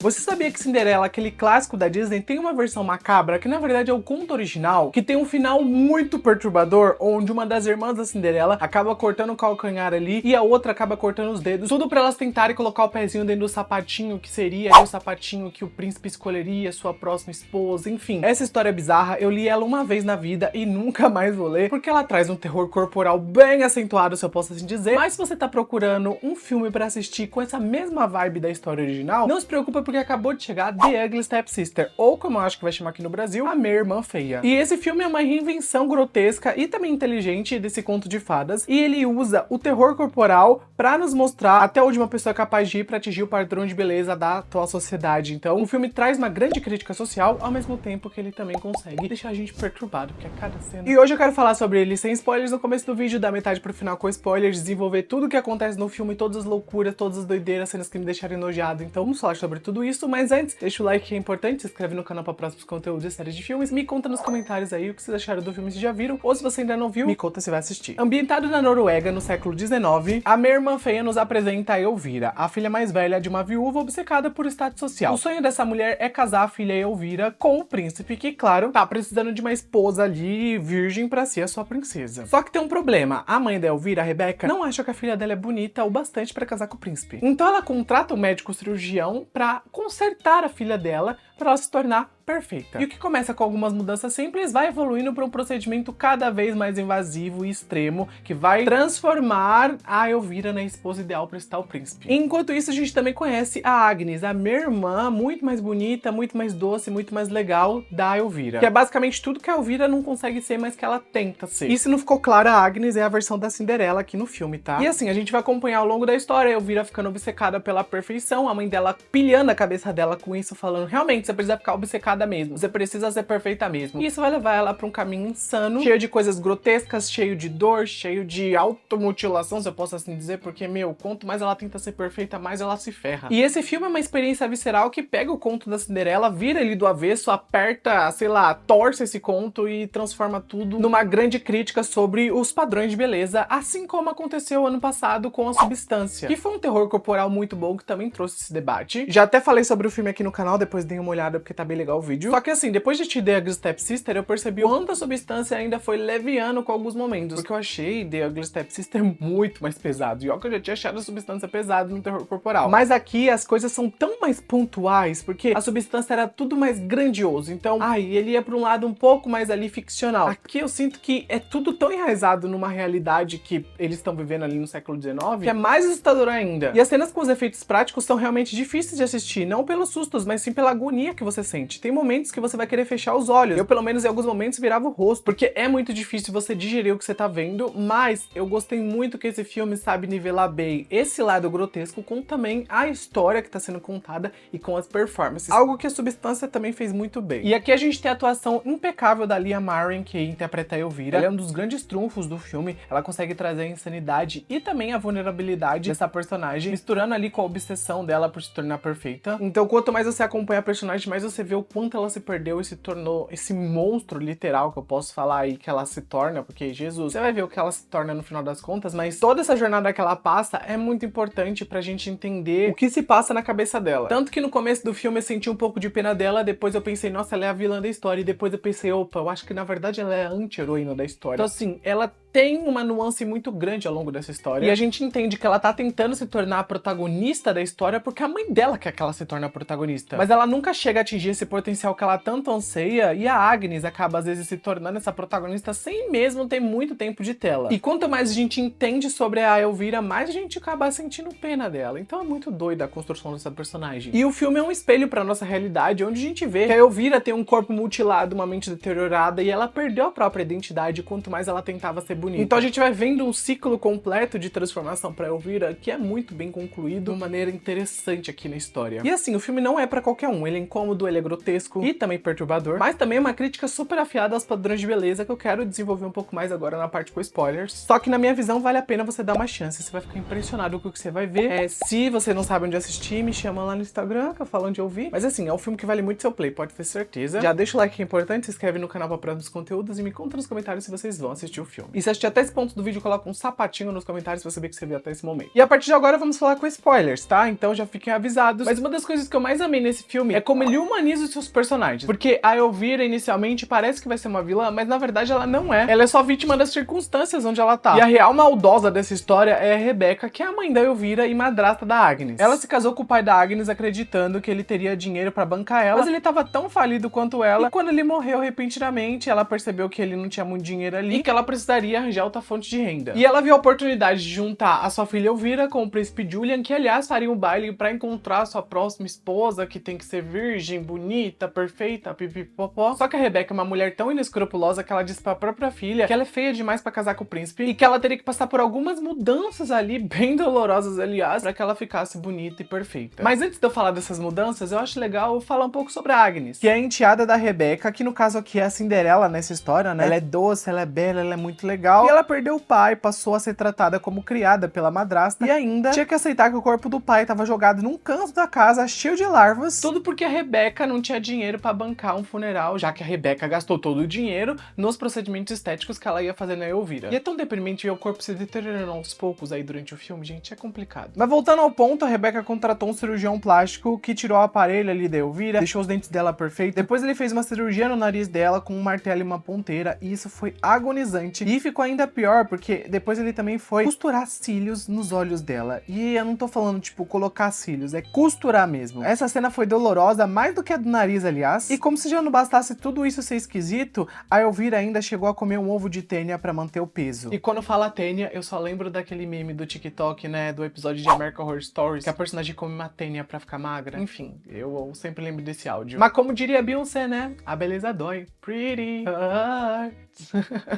Você sabia que Cinderela, aquele clássico da Disney, tem uma versão macabra, que na verdade é o conto original, que tem um final muito perturbador, onde uma das irmãs da Cinderela acaba cortando o calcanhar ali e a outra acaba cortando os dedos, tudo pra elas tentarem colocar o pezinho dentro do sapatinho que seria ali o sapatinho que o príncipe escolheria, sua próxima esposa, enfim. Essa história bizarra, eu li ela uma vez na vida e nunca mais vou ler, porque ela traz um terror corporal bem acentuado, se eu posso assim dizer. Mas se você tá procurando um filme pra assistir com essa mesma vibe da história original, não se preocupa, porque acabou de chegar The Ugly Stepsister, ou como eu acho que vai chamar aqui no Brasil, A Minha Irmã Feia. E esse filme é uma reinvenção grotesca e também inteligente desse conto de fadas, e ele usa o terror corporal pra nos mostrar até onde uma pessoa é capaz de ir pra atingir o padrão de beleza da atual sociedade. Então, o filme traz uma grande crítica social, ao mesmo tempo que ele também consegue deixar a gente perturbado, porque a cada cena... E hoje eu quero falar sobre ele sem spoilers no começo do vídeo, da metade pro final com spoilers, desenvolver tudo o que acontece no filme, todas as loucuras, todas as doideiras, cenas que me deixaram enojado. Então, vamos falar sobre tudo isso, mas antes, deixa o like que é importante, se inscreve no canal para próximos conteúdos e séries de filmes, me conta nos comentários aí o que vocês acharam do filme, se já viram, ou se você ainda não viu, me conta se vai assistir. Ambientado na Noruega, no século XIX, A Minha Irmã Feia nos apresenta a Elvira, a filha mais velha de uma viúva obcecada por status social. O sonho dessa mulher é casar a filha Elvira com o príncipe, que, claro, tá precisando de uma esposa ali virgem pra ser a sua princesa. Só que tem um problema, a mãe da Elvira, a Rebeca, não acha que a filha dela é bonita o bastante pra casar com o príncipe. Então ela contrata um médico cirurgião pra consertar a filha dela, pra ela se tornar perfeita. E o que começa com algumas mudanças simples vai evoluindo para um procedimento cada vez mais invasivo e extremo, que vai transformar a Elvira na esposa ideal para estar o príncipe. Enquanto isso, a gente também conhece a Agnes, a minha irmã, muito mais bonita, muito mais doce, muito mais legal da Elvira. Que é basicamente tudo que a Elvira não consegue ser, mas que ela tenta ser. E se não ficou claro, a Agnes é a versão da Cinderela aqui no filme, tá? E assim, a gente vai acompanhar ao longo da história a Elvira ficando obcecada pela perfeição, a mãe dela pilhando a cabeça dela com isso, falando, realmente, você precisa ficar obcecada mesmo, você precisa ser perfeita mesmo. E isso vai levar ela pra um caminho insano, cheio de coisas grotescas, cheio de dor, cheio de automutilação, se eu posso assim dizer, porque, meu, quanto mais ela tenta ser perfeita, mais ela se ferra. E esse filme é uma experiência visceral que pega o conto da Cinderela, vira ele do avesso, aperta, sei lá, torce esse conto e transforma tudo numa grande crítica sobre os padrões de beleza, assim como aconteceu ano passado com A Substância, que foi um terror corporal muito bom, que também trouxe esse debate. Já até falei sobre o filme aqui no canal, depois dei uma olhada porque tá bem legal o vídeo. Só que assim, depois de te The Ugly Stepsister, eu percebi o quanto A Substância ainda foi leviano com alguns momentos, porque eu achei The Ugly Stepsister muito mais pesado, e ó que eu já tinha achado A Substância pesado no terror corporal. Mas aqui as coisas são tão mais pontuais, porque A Substância era tudo mais grandioso, então, ele ia pra um lado um pouco mais ali ficcional. Aqui eu sinto que é tudo tão enraizado numa realidade que eles estão vivendo ali no século XIX, que é mais assustador ainda. E as cenas com os efeitos práticos são realmente difíceis de assistir, não pelos sustos, mas sim pela agonia que você sente. Tem momentos que você vai querer fechar os olhos. Eu, pelo menos, em alguns momentos virava o rosto, porque é muito difícil você digerir o que você tá vendo, mas eu gostei muito que esse filme sabe nivelar bem esse lado grotesco com também a história que tá sendo contada e com as performances. Algo que A Substância também fez muito bem. E aqui a gente tem a atuação impecável da Lia Marin, que interpreta a Elvira. Ela é um dos grandes trunfos do filme. Ela consegue trazer a insanidade e também a vulnerabilidade dessa personagem, misturando ali com a obsessão dela por se tornar perfeita. Então, quanto mais você acompanha a personagem, mais você vê o quanto ela se perdeu e se tornou esse monstro literal, que eu posso falar aí que ela se torna, porque Jesus, você vai ver o que ela se torna no final das contas, mas toda essa jornada que ela passa é muito importante pra gente entender o que se passa na cabeça dela. Tanto que no começo do filme eu senti um pouco de pena dela, depois eu pensei, nossa, ela é a vilã da história, e depois eu pensei, opa, eu acho que na verdade ela é a anti-heroína da história. Então assim, ela tem uma nuance muito grande ao longo dessa história, e a gente entende que ela tá tentando se tornar a protagonista da história porque a mãe dela quer que ela se torne a protagonista, mas ela nunca chega a atingir esse potencial que ela tanto anseia, e a Agnes acaba às vezes se tornando essa protagonista sem mesmo ter muito tempo de tela. E quanto mais a gente entende sobre a Elvira, mais a gente acaba sentindo pena dela. Então é muito doida a construção dessa personagem. E o filme é um espelho pra nossa realidade, onde a gente vê que a Elvira tem um corpo mutilado, uma mente deteriorada, e ela perdeu a própria identidade quanto mais ela tentava ser bonita. Então a gente vai vendo um ciclo completo de transformação pra Elvira, que é muito bem concluído de uma maneira interessante aqui na história. E assim, o filme não é pra qualquer um, ele é incômodo, ele é grotesco e também perturbador, mas também é uma crítica super afiada aos padrões de beleza que eu quero desenvolver um pouco mais agora na parte com spoilers. Só que na minha visão vale a pena você dar uma chance, você vai ficar impressionado com o que você vai ver. Se você não sabe onde assistir, me chama lá no Instagram que eu falo onde eu vi. Mas assim, é um filme que vale muito seu play, pode ter certeza. Já deixa o like que é importante, se inscreve no canal pra próximos conteúdos e me conta nos comentários se vocês vão assistir o filme. E se você assistir até esse ponto do vídeo, coloca um sapatinho nos comentários pra saber que você viu até esse momento. E a partir de agora vamos falar com spoilers, tá? Então já fiquem avisados. Mas uma das coisas que eu mais amei nesse filme é como ele humaniza os seus personagens. Porque a Elvira, inicialmente, parece que vai ser uma vilã, mas na verdade ela não é. Ela é só vítima das circunstâncias onde ela tá. E a real maldosa dessa história é a Rebecca, que é a mãe da Elvira e madrasta da Agnes. Ela se casou com o pai da Agnes acreditando que ele teria dinheiro pra bancar ela, mas ele tava tão falido quanto ela, e quando ele morreu repentinamente, ela percebeu que ele não tinha muito dinheiro ali e que ela precisaria arranjar outra fonte de renda. E ela viu a oportunidade de juntar a sua filha Elvira com o príncipe Julian, que aliás faria um baile pra encontrar sua próxima esposa, que tem que ser virgem, bonita, perfeita, pipipopó. Só que a Rebecca é uma mulher tão inescrupulosa que ela disse pra própria filha que ela é feia demais pra casar com o príncipe e que ela teria que passar por algumas mudanças ali, bem dolorosas aliás, pra que ela ficasse bonita e perfeita. Mas antes de eu falar dessas mudanças, eu acho legal eu falar um pouco sobre a Agnes, que é a enteada da Rebecca, que no caso aqui é a Cinderela nessa história, né? Ela é doce, ela é bela, ela é muito legal, e ela perdeu o pai, passou a ser tratada como criada pela madrasta e ainda tinha que aceitar que o corpo do pai tava jogado num canto da casa, cheio de larvas, tudo porque a Rebecca não tinha dinheiro pra bancar um funeral, já que a Rebecca gastou todo o dinheiro nos procedimentos estéticos que ela ia fazer na Elvira. E é tão deprimente ver o corpo se deteriorando aos poucos aí durante o filme, gente, é complicado. Mas voltando ao ponto, a Rebecca contratou um cirurgião plástico que tirou o aparelho ali da Elvira, deixou os dentes dela perfeitos. Depois ele fez uma cirurgia no nariz dela com um martelo e uma ponteira, e isso foi agonizante. E ficou ainda pior, porque depois ele também foi costurar cílios nos olhos dela. E eu não tô falando, tipo, colocar cílios, é costurar mesmo. Essa cena foi dolorosa, mais do que a do nariz, aliás. E como se já não bastasse tudo isso ser esquisito, a Elvira ainda chegou a comer um ovo de tênia pra manter o peso. E quando fala tênia, eu só lembro daquele meme do TikTok, né, do episódio de American Horror Stories, que a personagem come uma tênia pra ficar magra. Enfim, eu sempre lembro desse áudio. Mas como diria Beyoncé, né, a beleza dói. Pretty hurts.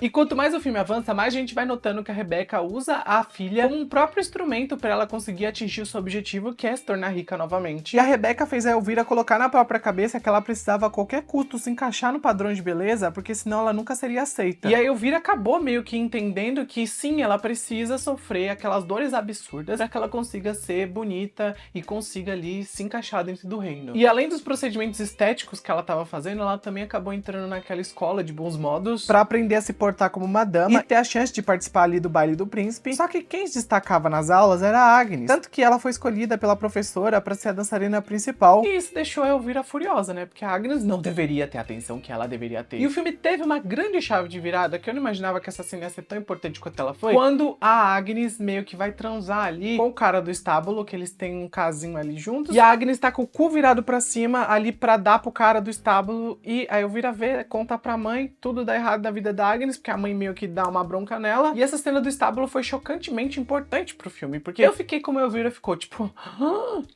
E quanto mais o filme avança, mais a gente vai notando que a Rebecca usa a filha como um próprio instrumento pra ela conseguir atingir o seu objetivo, que é se tornar rica novamente. E a Rebecca fez a Elvira colocar na própria cabeça que ela precisava a qualquer custo se encaixar no padrão de beleza, porque senão ela nunca seria aceita. E a Elvira acabou meio que entendendo que sim, ela precisa sofrer aquelas dores absurdas pra que ela consiga ser bonita e consiga ali se encaixar dentro do reino. E além dos procedimentos estéticos que ela tava fazendo, ela também acabou entrando naquela escola de bons modos pra aprender a se portar como uma dama e ter a chance de participar ali do baile do príncipe. Só que quem se destacava nas aulas era a Agnes, tanto que ela foi escolhida pela professora pra ser a dançarina principal. E isso deixou a Elvira furiosa, né? Porque a Agnes não deveria ter a atenção que ela deveria ter. E o filme teve uma grande chave de virada, que eu não imaginava que essa cena ia ser tão importante quanto ela foi, quando a Agnes meio que vai transar ali com o cara do estábulo, que eles têm um casinho ali juntos, e a Agnes tá com o cu virado pra cima ali pra dar pro cara do estábulo, e a Elvira vê, conta pra mãe, tudo dá errado na vida da Agnes, porque a mãe meio que dá uma bronca nela. E essa cena do estábulo foi chocantemente importante pro filme, porque eu fiquei como a Elvira ficou, tipo,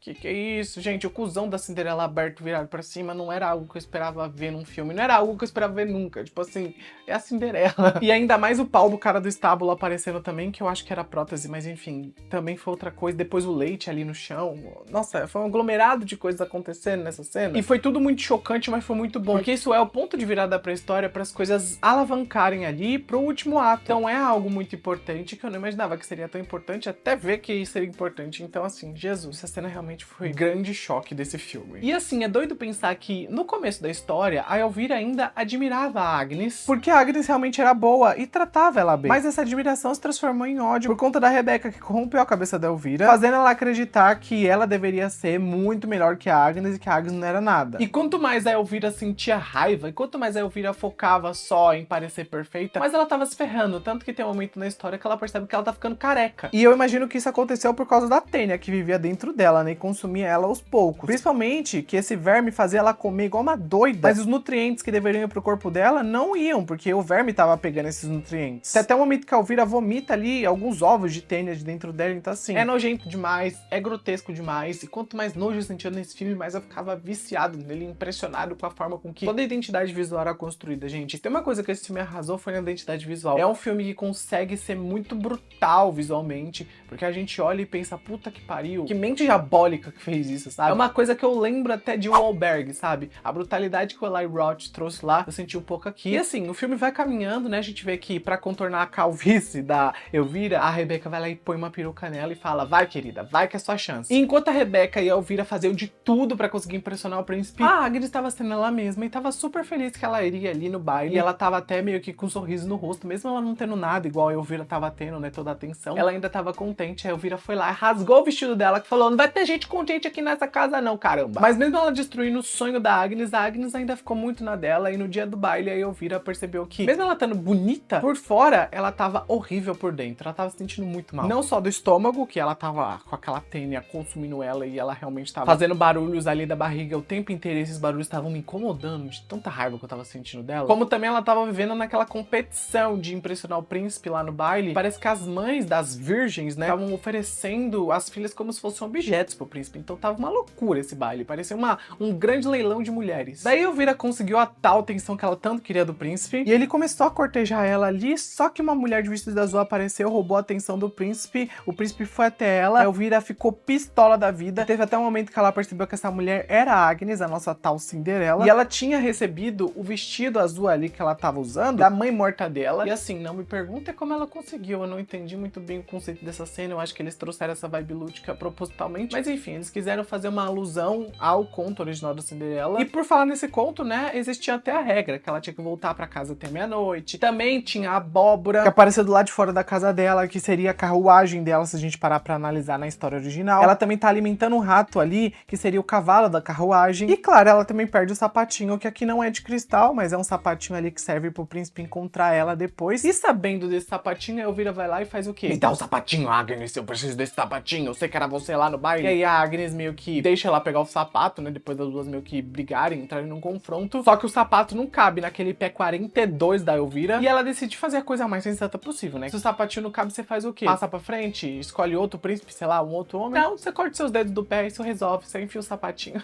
que é isso, gente? O cuzão da Cinderela aberto, virado pra cima, não era algo que eu esperava ver num filme, não era algo que eu esperava ver nunca, tipo assim, é a Cinderela. E ainda mais o pau do cara do estábulo aparecendo também, que eu acho que era prótese, mas enfim, também foi outra coisa. Depois o leite ali no chão, nossa, foi um aglomerado de coisas acontecendo nessa cena, e foi tudo muito chocante, mas foi muito bom, porque isso é o ponto de virada pra história, para as coisas alavancarem ali pro último ato. Então é algo muito importante que eu não imaginava que seria tão importante, até ver que isso seria importante. Então assim, Jesus, essa cena realmente foi um grande choque desse filme. E assim, é doido pensar que no começo da história, a Elvira ainda admirava a Agnes, porque a Agnes realmente era boa e tratava ela bem. Mas essa admiração se transformou em ódio por conta da Rebecca, que corrompeu a cabeça da Elvira, fazendo ela acreditar que ela deveria ser muito melhor que a Agnes e que a Agnes não era nada. E quanto mais a Elvira sentia raiva, e quanto mais a Elvira focava só em parecer perfeita, mas ela tava se ferrando, tanto que tem um momento na história que ela percebe que ela tá ficando careca. E eu imagino que isso aconteceu por causa da tênia que vivia dentro dela, né, e consumia ela aos poucos. Principalmente que esse verme fazia ela comer igual uma doida, mas os nutrientes que deveriam ir pro corpo dela não iam, porque o verme tava pegando esses nutrientes. Tem até o momento que a Elvira vomita ali alguns ovos de tênia de dentro dela, então assim, é nojento demais, é grotesco demais, e quanto mais nojo eu sentia nesse filme, mais eu ficava viciado nele, impressionado com a forma com que toda a identidade visual era construída, gente. Tem uma coisa que esse filme arrasou, foi na identidade visual. É um filme que consegue ser muito brutal visualmente, porque a gente olha e pensa, puta que pariu, que mente diabólica que fez isso, sabe? É uma coisa que eu lembro até de Wahlberg, sabe? A brutalidade que o Eli Roth trouxe lá, eu senti um pouco aqui. E assim, o filme vai caminhando, né? A gente vê que pra contornar a calvície da Elvira, a Rebecca vai lá e põe uma peruca nela e fala, vai querida, vai que é sua chance. E enquanto a Rebecca e a Elvira faziam de tudo pra conseguir impressionar o príncipe, a Agnes estava sendo ela mesma e tava super feliz que ela iria ali no baile, e ela tava até meio que com um sorriso no rosto, mesmo mesmo ela não tendo nada, igual a Elvira tava tendo, né, toda a atenção, ela ainda tava contente. A Elvira foi lá, rasgou o vestido dela, que falou, não vai ter gente contente aqui nessa casa não, caramba. Mas mesmo ela destruindo o sonho da Agnes, a Agnes ainda ficou muito na dela, e no dia do baile a Elvira percebeu que, mesmo ela estando bonita, por fora, ela tava horrível por dentro, ela tava se sentindo muito mal. Não só do estômago, que ela tava com aquela tênia consumindo ela, e ela realmente tava fazendo barulhos ali da barriga o tempo inteiro, e esses barulhos estavam me incomodando de tanta raiva que eu tava sentindo dela. Como também ela tava vivendo naquela competição de impressionar o príncipe lá no baile. Parece que as mães das virgens, né, estavam oferecendo as filhas como se fossem objetos pro príncipe. Então tava uma loucura esse baile, parecia um grande leilão de mulheres. Daí Elvira conseguiu a tal atenção que ela tanto queria do príncipe, e ele começou a cortejar ela ali, só que uma mulher de vestido azul apareceu, roubou a atenção do príncipe, o príncipe foi até ela, a Elvira ficou pistola da vida. Teve até um momento que ela percebeu que essa mulher era a Agnes, a nossa tal Cinderela, e ela tinha recebido o vestido azul ali que ela tava usando da mãe morta dela. E assim, não me pergunta como ela conseguiu, eu não entendi muito bem o conceito dessa cena, eu acho que eles trouxeram essa vibe lúdica propositalmente, mas enfim, eles quiseram fazer uma alusão ao conto original da Cinderela. E por falar nesse conto, né, existia até a regra que ela tinha que voltar pra casa até meia-noite. Também tinha a abóbora que apareceu do lado de fora da casa dela, que seria a carruagem dela, se a gente parar pra analisar na história original. Ela também tá alimentando um rato ali, que seria o cavalo da carruagem. E claro, ela também perde o sapatinho, que aqui não é de cristal, mas é um sapatinho ali que serve pro príncipe encontrar ela depois. E sabendo desse sapatinho, a Elvira vai lá e faz o quê? Me dá o sapatinho, Agnes, eu preciso desse sapatinho, eu sei que era você lá no baile. E aí a Agnes meio que deixa ela pegar o sapato, né, depois das duas meio que brigarem, entrarem num confronto. Só que o sapato não cabe naquele pé 42 da Elvira, e ela decide fazer a coisa mais sensata possível, né? Se o sapatinho não cabe, você faz o quê? Passa pra frente, escolhe outro príncipe, sei lá, um outro homem? Não, você corta seus dedos do pé, isso resolve, você enfia o sapatinho.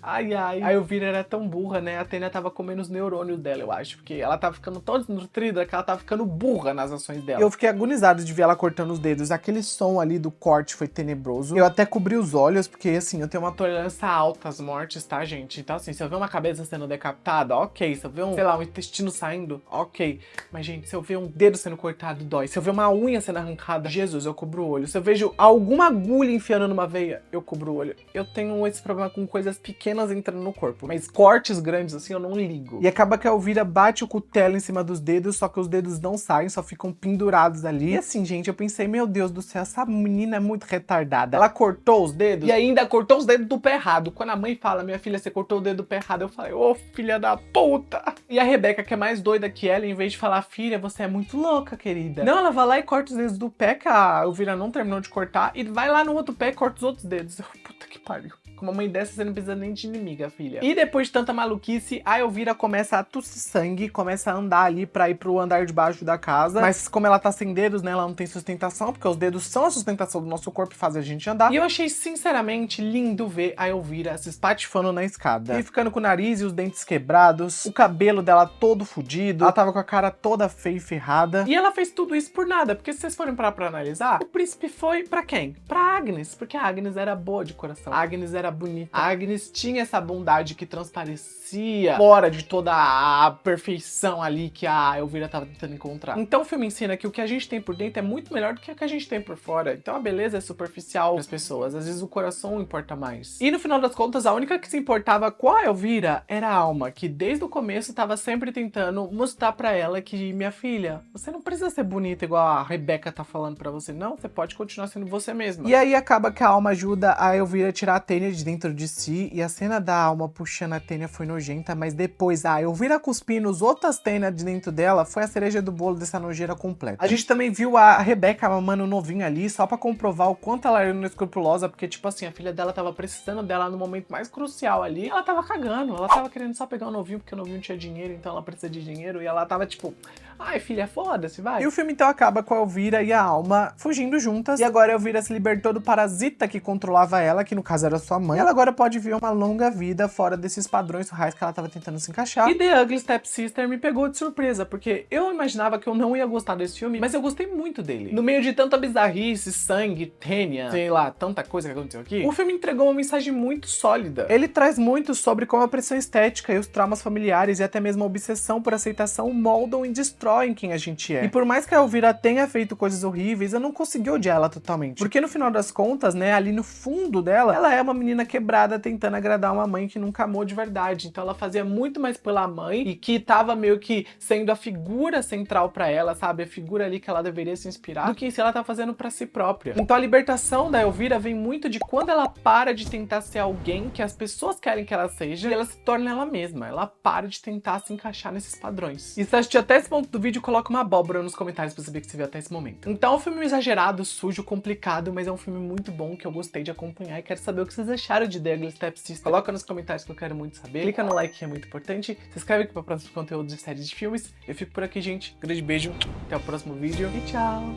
Ai, ai. A Elvira era tão burra, né? A Tênia tava comendo os neurônios dela, eu acho. Porque ela tava ficando toda desnutrida, que ela tava ficando burra nas ações dela. Eu fiquei agonizado de ver ela cortando os dedos. Aquele som ali do corte foi tenebroso. Eu até cobri os olhos, porque assim, eu tenho uma tolerância alta às mortes, tá, gente? Então assim, se eu ver uma cabeça sendo decapitada, ok. Se eu ver sei lá, um intestino saindo, ok. Mas, gente, se eu ver um dedo sendo cortado, dói. Se eu ver uma unha sendo arrancada, Jesus, eu cubro o olho. Se eu vejo alguma agulha enfiando numa veia, eu cubro o olho. Eu tenho esse problema com coisas pequenas entrando no corpo, mas cortes grandes assim eu não ligo. E acaba que a Elvira bate o cutelo em cima dos dedos, só que os dedos não saem, só ficam pendurados ali. E assim, gente, eu pensei, meu Deus do céu, essa menina é muito retardada. Ela cortou os dedos e ainda cortou os dedos do pé errado. Quando a mãe fala, minha filha, você cortou o dedo do pé errado, eu falei, ô, filha da puta! E a Rebeca, que é mais doida que ela, em vez de falar, filha, você é muito louca, querida. Não, ela vai lá e corta os dedos do pé, que a Elvira não terminou de cortar, e vai lá no outro pé e corta os outros dedos. Puta que pariu. Com uma mãe dessa, você não precisa nem de inimiga, filha. E depois de tanta maluquice, a Elvira começa a tossir sangue, começa a andar ali pra ir pro andar de baixo da casa. Mas como ela tá sem dedos, né, ela não tem sustentação, porque os dedos são a sustentação do nosso corpo e fazem a gente andar. E eu achei, sinceramente, lindo ver a Elvira se espatifando na escada. E ficando com o nariz e os dentes quebrados, o cabelo dela todo fudido, ela tava com a cara toda feia e ferrada. E ela fez tudo isso por nada, porque se vocês forem parar pra analisar, o príncipe foi pra quem? Pra Agnes, porque a Agnes era boa de coração. A Agnes era bonita. A Agnes tinha essa bondade que transparecia fora de toda a perfeição ali que a Elvira tava tentando encontrar. Então o filme ensina que o que a gente tem por dentro é muito melhor do que o que a gente tem por fora. Então a beleza é superficial das pessoas. Às vezes o coração importa mais. E no final das contas, a única que se importava com a Elvira era a Alma, que desde o começo tava sempre tentando mostrar pra ela que, minha filha, você não precisa ser bonita igual a Rebeca tá falando pra você, não. Você pode continuar sendo você mesma. E aí acaba que a Alma ajuda a Elvira a tirar a Tênia de dentro de si, e a cena da Alma puxando a Tênia foi nojenta, mas depois a Elvira cuspindo os outras Tênia de dentro dela foi a cereja do bolo dessa nojeira completa. A gente também viu a Rebeca mamando novinho ali, só pra comprovar o quanto ela era inescrupulosa, porque tipo assim, a filha dela tava precisando dela no momento mais crucial ali, ela tava cagando, ela tava querendo só pegar o novinho, porque o novinho tinha dinheiro, então ela precisa de dinheiro, e ela tava tipo, ai filha, foda-se, vai. E o filme então acaba com a Elvira e a Alma fugindo juntas, e agora a Elvira se libertou do parasita que controlava ela, que no caso era sua mãe. Ela agora pode viver uma longa vida fora desses padrões surrais que ela tava tentando se encaixar. E The Ugly Stepsister me pegou de surpresa, porque eu imaginava que eu não ia gostar desse filme, mas eu gostei muito dele. No meio de tanta bizarrice, sangue, Tênia, sei lá, tanta coisa que aconteceu aqui, o filme entregou uma mensagem muito sólida. Ele traz muito sobre como a pressão estética e os traumas familiares e até mesmo a obsessão por aceitação moldam e destroem quem a gente é. E por mais que a Elvira tenha feito coisas horríveis, eu não consegui odiar ela totalmente. Porque no final das contas, né, ali no fundo dela, ela é uma menina menina quebrada tentando agradar uma mãe que nunca amou de verdade. Então ela fazia muito mais pela mãe e que tava meio que sendo a figura central pra ela, sabe? A figura ali que ela deveria se inspirar, do que se ela tá fazendo pra si própria. Então a libertação da Elvira vem muito de quando ela para de tentar ser alguém que as pessoas querem que ela seja e ela se torna ela mesma. Ela para de tentar se encaixar nesses padrões. E se assistiu até esse ponto do vídeo, coloca uma abóbora nos comentários pra saber que você viu até esse momento. Então é um filme exagerado, sujo, complicado, mas é um filme muito bom que eu gostei de acompanhar e quero saber o que vocês acharam de The Ugly Stepsister. Coloca nos comentários que eu quero muito saber. Clica no like que é muito importante. Se inscreve aqui para próximos conteúdos de séries de filmes. Eu fico por aqui, gente. Grande beijo. Até o próximo vídeo e tchau!